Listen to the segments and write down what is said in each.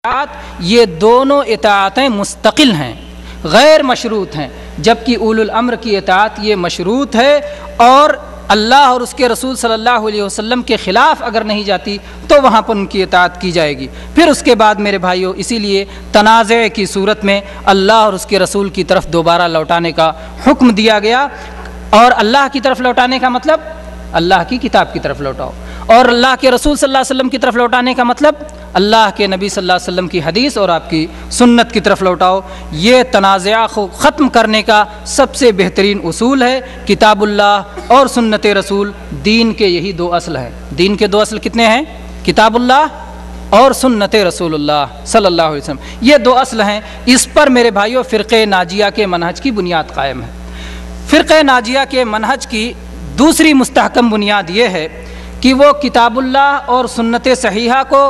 اطاعت، یہ دونوں اطاعتیں مستقل ہیں، غیر مشروط ہیں، جبکہ اولو الامر کی اطاعت یہ مشروط ہے، اور اللہ اور اس کے رسول صلی اللہ علیہ وسلم کے خلاف اگر نہیں جاتی تو وہاں پر ان کی اطاعت کی جائے گی۔ پھر اس کے بعد میرے بھائیوں، اسی لیے تنازع کی صورت میں اللہ اور اس کے رسول کی طرف دوبارہ لوٹانے کا حکم دیا گیا، اور اللہ کی طرف لوٹانے کا مطلب اللہ کی کتاب کی طرف لوٹاؤ، اور اللہ کے رسول صلی اللہ علیہ وسلم کی طرف لوٹانے کا مطلب اللہ کے نبی صلی اللہ علیہ وسلم کی حدیث اور آپ کی سنت کی طرف لوٹاؤ۔ یہ تنازع کو ختم کرنے کا سب سے بہترین اصول ہے۔ کتاب اللہ اور سنت رسول، دین کے یہی دو اصل ہیں۔ دین کے دو اصل کتنے ہیں؟ کتاب اللہ اور سنت رسول اللہ صلی اللہ علیہ وسلم، یہ دو اصل ہیں۔ اس پر میرے بھائیوں فرقہ ناجیہ کے منہج کی بنیاد قائم ہے۔ فرقہ ناجیہ کے منہج کی دوسری مستحکم بنیاد یہ ہے کہ وہ کتاب اللہ اور سنت صحیحہ کو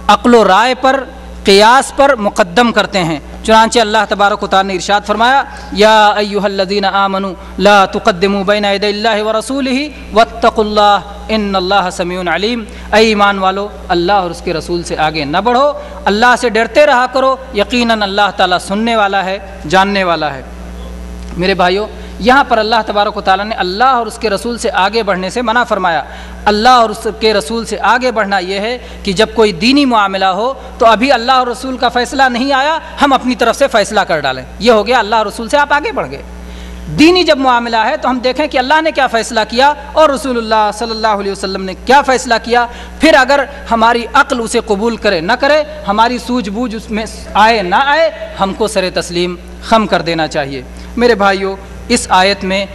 عقل و رائے پر، قیاس پر مقدم کرتے ہیں۔ چنانچہ اللہ تبارک و تعالی نے ارشاد فرمایا، یا ایھا الذین آمنوا لا تقدموا بین یدی اللہ ورسولہ واتقوا اللہ ان اللہ سمیع علیم۔ اے ایمان والو، اللہ اور اس کے رسول سے آگے نہ بڑھو، اللہ سے ڈرتے رہا کرو، یقیناً اللہ تعالیٰ سننے والا ہے، جاننے والا ہے۔ میرے بھائیوں، یہاں پر اللہ تبارک و تعالیٰ نے اللہ اور اس کے رسول سے آگے بڑھنے سے منع فرمایا۔ اللہ اور اس کے رسول سے آگے بڑھنا یہ ہے کہ جب کوئی دینی معاملہ ہو تو ابھی اللہ اور رسول کا فیصلہ نہیں آیا، ہم اپنی طرف سے فیصلہ کر ڈالیں، یہ ہو گیا اللہ اور رسول سے آپ آگے بڑھ گئے۔ دینی جب معاملہ ہے تو ہم دیکھیں کہ اللہ نے کیا فیصلہ کیا اور رسول اللہ صلی اللہ علیہ وسلم نے کیا فیصلہ کیا، پھر اگر ہماری عقل اسے قبول کرے نہ کرے، ہماری سوجھ بوجھ اس میں آئے نہ آئے، ہم کو سر تسلیم خم کر دینا چاہیے۔ میرے بھائیوں، اس آیت میں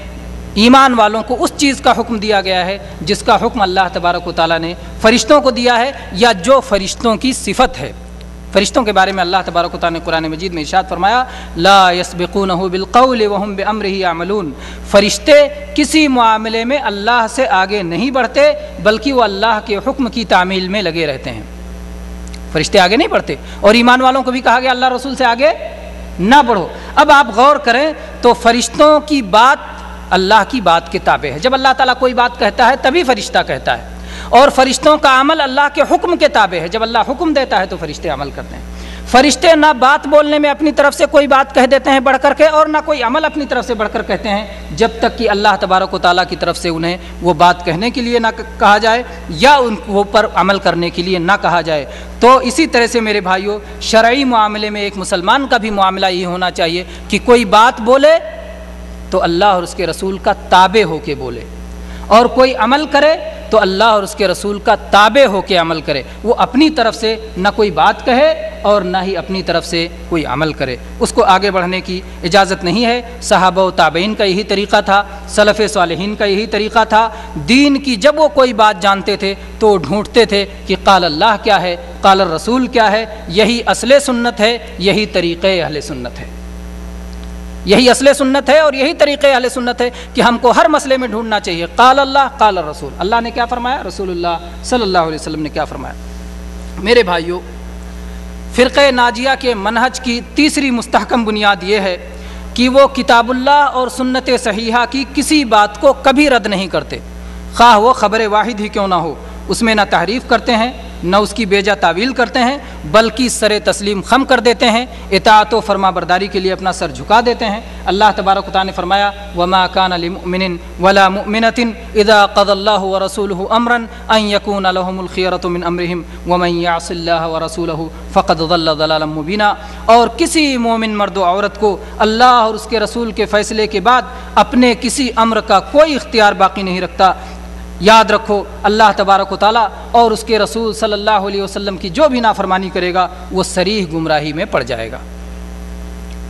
ایمان والوں کو اس چیز کا حکم دیا گیا ہے جس کا حکم اللہ تبارک و تعالیٰ نے فرشتوں کو دیا ہے، یا جو فرشتوں کی صفت ہے۔ فرشتوں کے بارے میں اللہ تبارک و تعالیٰ نے قرآن مجید میں ارشاد فرمایا، لا یسبقونہ بالقول وہم بامرہ یعملون۔ فرشتے کسی معاملے میں اللہ سے آگے نہیں بڑھتے، بلکہ وہ اللہ کے حکم کی تعمیل میں لگے رہتے ہیں۔ فرشتے آگے نہیں بڑھتے، اور ایمان والوں کو بھی کہا گیا اللہ رسول سے آگے نہ بڑھو۔ اب آپ غور کریں تو فرشتوں کی بات اللہ کی بات کے تابع ہے۔ جب اللہ تعالیٰ کوئی بات کہتا ہے تبھی فرشتہ کہتا ہے، اور فرشتوں کا عمل اللہ کے حکم کے تابع ہے۔ جب اللہ حکم دیتا ہے تو فرشتے عمل کرتے ہیں۔ فرشتے نہ بات بولنے میں اپنی طرف سے کوئی بات کہہ دیتے ہیں بڑھ کر کے، اور نہ کوئی عمل اپنی طرف سے بڑھ کر کہتے ہیں، جب تک کہ اللہ تبارک و تعالیٰ کی طرف سے انہیں وہ بات کہنے کے لیے نہ کہا جائے یا ان کو پر عمل کرنے کے لیے نہ کہا جائے۔ تو اسی طرح سے میرے بھائیوں، شرعی معاملے میں ایک مسلمان کا بھی معاملہ یہ ہونا چاہیے کہ کوئی بات بولے تو اللہ اور اس کے رسول کا تابع ہو کے بولے، اور کوئی عمل کرے تو اللہ اور اس کے رسول کا تابع ہو کے عمل کرے۔ وہ اپنی طرف سے نہ کوئی بات کہے اور نہ ہی اپنی طرف سے کوئی عمل کرے، اس کو آگے بڑھنے کی اجازت نہیں ہے۔ صحابہ و تابعین کا یہی طریقہ تھا، سلف صالحین کا یہی طریقہ تھا۔ دین کی جب وہ کوئی بات جانتے تھے تو وہ ڈھونڈتے تھے کہ قال اللہ کیا ہے، قال الرسول کیا ہے۔ یہی اصل سنت ہے، یہی طریقہ اہل سنت ہے، یہی اصل سنت ہے اور یہی طریقہ اہل سنت ہے کہ ہم کو ہر مسئلے میں ڈھونڈنا چاہیے قال اللہ قال الرسول، اللہ نے کیا فرمایا، رسول اللہ صلی اللہ علیہ وسلم نے کیا فرمایا۔ میرے بھائیوں، فرقہ ناجیہ کے منہج کی تیسری مستحکم بنیاد یہ ہے کہ وہ کتاب اللہ اور سنت صحیحہ کی کسی بات کو کبھی رد نہیں کرتے، خواہ وہ خبر واحد ہی کیوں نہ ہو۔ اس میں نہ تحریف کرتے ہیں، نہ اس کی بیجا تعویل کرتے ہیں، بلکہ سر تسلیم خم کر دیتے ہیں، اطاعت و فرما برداری کے لیے اپنا سر جھکا دیتے ہیں۔ اللہ تبارک و تعالیٰ نے فرمایا، وما كان لمؤمن ولا مؤمنة اذا قضى الله ورسوله امرا ان يكون لهم الخيرة من امرهم ومن يعص الله ورسوله فقد ضل ضلالا مبينا۔ اور کسی مومن مرد و عورت کو اللہ اور اس کے رسول کے فیصلے کے بعد اپنے کسی امر کا کوئی اختیار باقی نہیں رکھتا۔ یاد رکھو، اللہ تبارک و تعالیٰ اور اس کے رسول صلی اللہ علیہ وسلم کی جو بھی نافرمانی کرے گا وہ صریح گمراہی میں پڑ جائے گا۔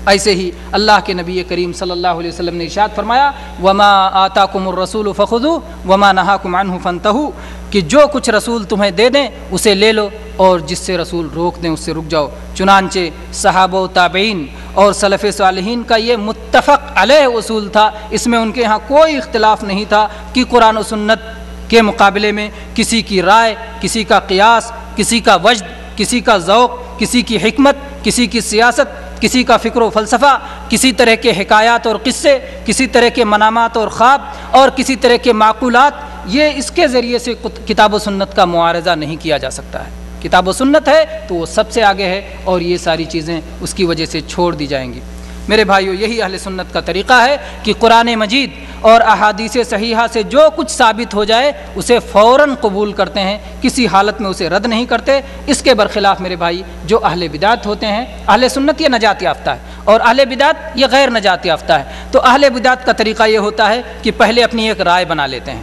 ایسے ہی اللہ کے نبی کریم صلی اللہ علیہ وسلم نے ارشاد فرمایا، وما آتاکم الرسول فخذوہ وما نہاکم عنہ فانتہوا، کہ جو کچھ رسول تمہیں دے دیں اسے لے لو، اور جس سے رسول روک دیں اس سے رک جاؤ۔ چنانچہ صحابہ و تابعین اور سلف صالحین کا یہ متفق علیہ اصول تھا، اس میں ان کے ہاں کوئی اختلاف نہیں تھا کہ قرآن و سنت کے مقابلے میں کسی کی رائے، کسی کا قیاس، کسی کا وجد، کسی کا ذوق، کسی کی حکمت، کسی کی سیاست، کسی کا فکر و فلسفہ، کسی طرح کے حکایات اور قصے، کسی طرح کے منامات اور خواب، اور کسی طرح کے معقولات، یہ اس کے ذریعے سے کتاب و سنت کا معارضہ نہیں کیا جا سکتا ہے۔ کتاب و سنت ہے تو وہ سب سے آگے ہے، اور یہ ساری چیزیں اس کی وجہ سے چھوڑ دی جائیں گی۔ میرے بھائیو، یہی اہل سنت کا طریقہ ہے کہ قرآن مجید اور احادیث صحیحہ سے جو کچھ ثابت ہو جائے اسے فوراً قبول کرتے ہیں، کسی حالت میں اسے رد نہیں کرتے۔ اس کے برخلاف میرے بھائی جو اہل بدعت ہوتے ہیں، اہل سنت یہ نجات یافتہ ہے اور اہل بدعت یہ غیر نجات یافتہ ہے۔ تو اہل بدعت کا طریقہ یہ ہوتا ہے کہ پہلے اپنی ایک رائے بنا لیتے ہیں،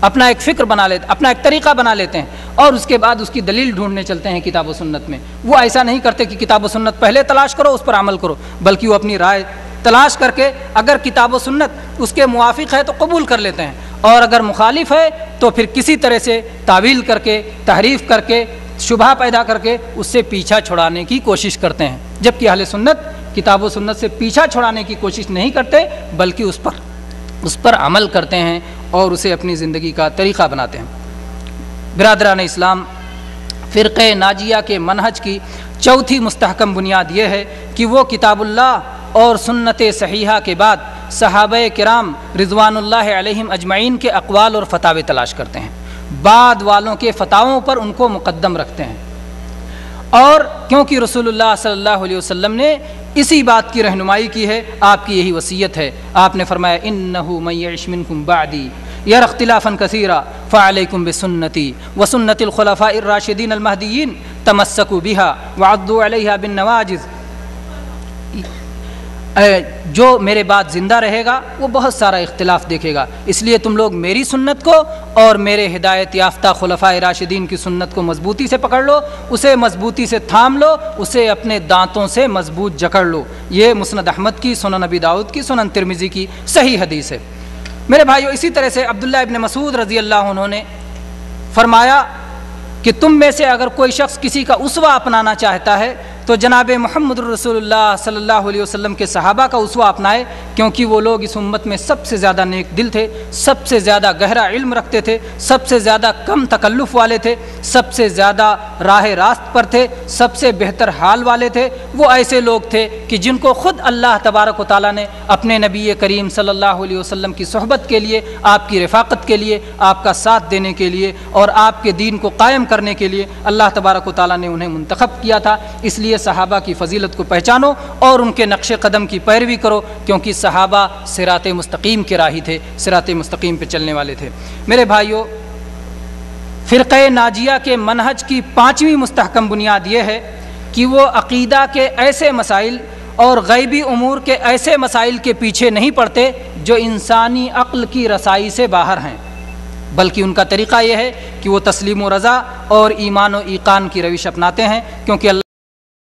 اپنا ایک فکر بنا لیتے، اپنا ایک طریقہ بنا لیتے ہیں، اور اس کے بعد اس کی دلیل ڈھونڈنے چلتے ہیں کتاب و سنت میں۔ وہ ایسا نہیں کرتے کہ کتاب و سنت پہلے تلاش کرو اس پر عمل کرو، بلکہ وہ اپنی رائے تلاش کر کے اگر کتاب و سنت اس کے موافق ہے تو قبول کر لیتے ہیں، اور اگر مخالف ہے تو پھر کسی طرح سے تعویل کر کے، تحریف کر کے، شبہ پیدا کر کے اس سے پیچھا چھڑانے کی کوشش کرتے ہیں۔ جبکہ اہل سنت کتاب و سنت سے پیچھا چھڑانے کی کوشش نہیں کرتے، بلکہ اس پر عمل کرتے ہیں اور اسے اپنی زندگی کا طریقہ بناتے ہیں۔ برادران اسلام، فرقہ ناجیہ کے منہج کی چوتھی مستحکم بنیاد یہ ہے کہ وہ کتاب اللہ اور سنت صحیحہ کے بعد صحابہ کرام رضوان اللہ علیہم اجمعین کے اقوال اور فتاوے تلاش کرتے ہیں، بعد والوں کے فتاووں پر ان کو مقدم رکھتے ہیں۔ اور کیونکہ رسول اللہ صلی اللہ علیہ وسلم نے اسی بات کی رہنمائی کی ہے، آپ کی یہی وصیت ہے۔ آپ نے فرمایا انہ من یعش منکم بعدی یرى اختلافا کثیرا فعلیکم بسنتی وسنت الخلفاء الراشدین المہدیین تمسکوا بها وعضوا علیہا بالنواجذ۔ جو میرے بعد زندہ رہے گا وہ بہت سارا اختلاف دیکھے گا، اس لیے تم لوگ میری سنت کو اور میرے ہدایت یافتہ خلفائے راشدین کی سنت کو مضبوطی سے پکڑ لو، اسے مضبوطی سے تھام لو، اسے اپنے دانتوں سے مضبوط جکڑ لو۔ یہ مسند احمد کی، سنن نبی داؤد کی، سنن ترمذی کی صحیح حدیث ہے۔ میرے بھائیو، اسی طرح سے عبداللہ ابن مسعود رضی اللہ عنہ نے فرمایا کہ تم میں سے اگر کوئی شخص کسی کا اسوہ اپنانا چاہتا ہے تو جناب محمد رسول اللہ صلی اللہ علیہ وسلم کے صحابہ کا اسوہ اپنائے، کیونکہ وہ لوگ اس امت میں سب سے زیادہ نیک دل تھے، سب سے زیادہ گہرا علم رکھتے تھے، سب سے زیادہ کم تکلف والے تھے، سب سے زیادہ راہ راست پر تھے، سب سے بہتر حال والے تھے۔ وہ ایسے لوگ تھے کہ جن کو خود اللہ تبارک و تعالیٰ نے اپنے نبی کریم صلی اللہ علیہ وسلم کی صحبت کے لیے، آپ کی رفاقت کے لیے، آپ کا ساتھ دینے کے لیے اور آپ کے دین کو قائم کرنے کے لیے اللہ تبارک و تعالیٰ نے انہیں منتخب کیا تھا۔ اس لیے صحابہ کی فضیلت کو پہچانو اور ان کے نقش قدم کی پیروی کرو، کیونکہ صحابہ صراط مستقیم کے راہی تھے، صراط مستقیم پہ چلنے والے تھے۔ میرے بھائیو، فرقہ ناجیہ کے منہج کی پانچویں مستحکم بنیاد یہ ہے کہ وہ عقیدہ کے ایسے مسائل اور غیبی امور کے ایسے مسائل کے پیچھے نہیں پڑتے جو انسانی عقل کی رسائی سے باہر ہیں، بلکہ ان کا طریقہ یہ ہے کہ وہ تسلیم و رضا اور ایمان و ایقان کی روش اپناتے ہیں، کیونکہ اللہ